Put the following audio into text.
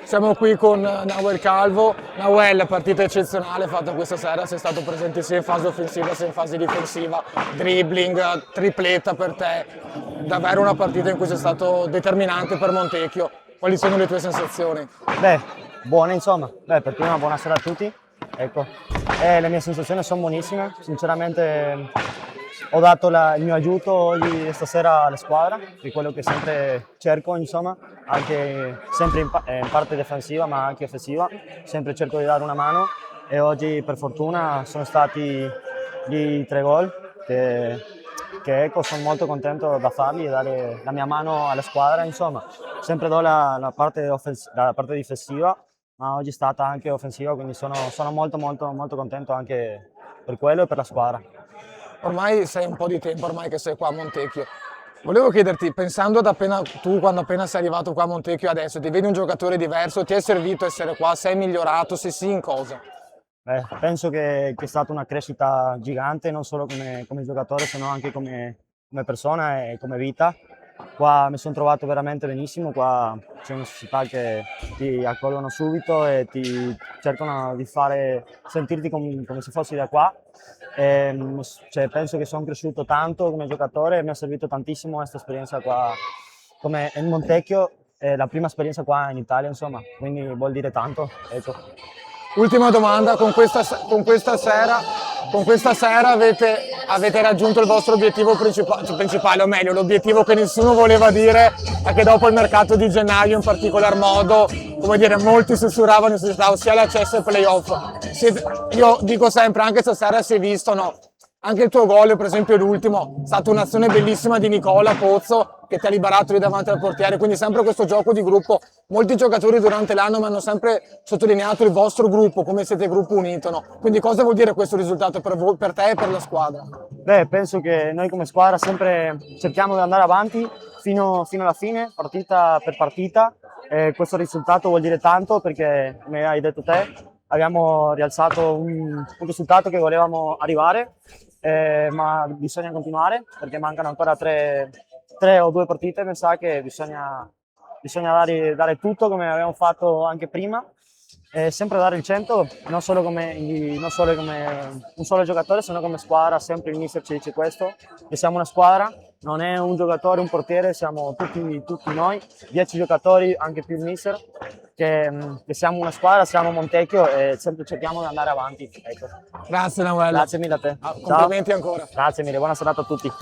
Siamo qui con Nahuel Calvo. Nahuel, partita eccezionale fatta questa sera, sei stato presente sia in fase offensiva sia in fase difensiva, dribbling, tripletta per te, davvero una partita in cui sei stato determinante per Montecchio. Quali sono le tue sensazioni? Beh, buone insomma. Per prima buonasera a tutti. Ecco, le mie sensazioni sono buonissime. Sinceramente ho dato il mio aiuto oggi stasera alla squadra, di quello che sempre cerco insomma, anche sempre in parte difensiva ma anche offensiva. Sempre cerco di dare una mano e oggi per fortuna sono stati gli 3 gol che ecco, sono molto contento da farli e dare la mia mano alla squadra insomma. Sempre do la parte difensiva, ma oggi è stata anche offensiva, quindi sono molto contento anche per quello e per la squadra. Ormai sei un po' di tempo ormai che sei qua a Montecchio. Volevo chiederti, pensando quando appena sei arrivato qua a Montecchio adesso, ti vedi un giocatore diverso, ti è servito essere qua, sei migliorato, se sì in cosa? Penso che è stata una crescita gigante, non solo come giocatore, ma anche come persona e come vita. Qua mi sono trovato veramente benissimo, qua c'è una società che ti accolgono subito e ti cercano di fare sentirti come se fossi da qua. Penso che sono cresciuto tanto come giocatore e mi ha servito tantissimo questa esperienza qua come in Montecchio, è la prima esperienza qua in Italia, insomma, quindi vuol dire tanto. Ecco. Ultima domanda, con questa sera avete raggiunto il vostro obiettivo principale, o meglio, l'obiettivo che nessuno voleva dire, è che dopo il mercato di gennaio in particolar modo, come dire, molti sussurravano in società, ossia l'accesso ai playoff. Io dico sempre, anche stasera si è visto, no? Anche il tuo gol, per esempio l'ultimo, è stata un'azione bellissima di Nicola Pozzo che ti ha liberato lì davanti al portiere, quindi sempre questo gioco di gruppo. Molti giocatori durante l'anno mi hanno sempre sottolineato il vostro gruppo, come siete gruppo unito, no? Quindi cosa vuol dire questo risultato per te e per la squadra? Penso che noi come squadra sempre cerchiamo di andare avanti fino alla fine, partita per partita. Questo risultato vuol dire tanto perché, come hai detto te, abbiamo rialzato un risultato che volevamo arrivare, ma bisogna continuare perché mancano ancora tre o 2 partite. Mi sa che bisogna dare tutto come abbiamo fatto anche prima. Sempre dare il 100, non solo come un solo giocatore, ma come squadra. Sempre il mister ci dice questo, che siamo una squadra, non è un giocatore, un portiere, siamo tutti noi, 10 giocatori, anche più il mister, che siamo una squadra, siamo Montecchio e sempre cerchiamo di andare avanti. Ecco. Grazie Nahuel. Grazie mille a te. Complimenti ancora. Grazie mille, buona serata a tutti.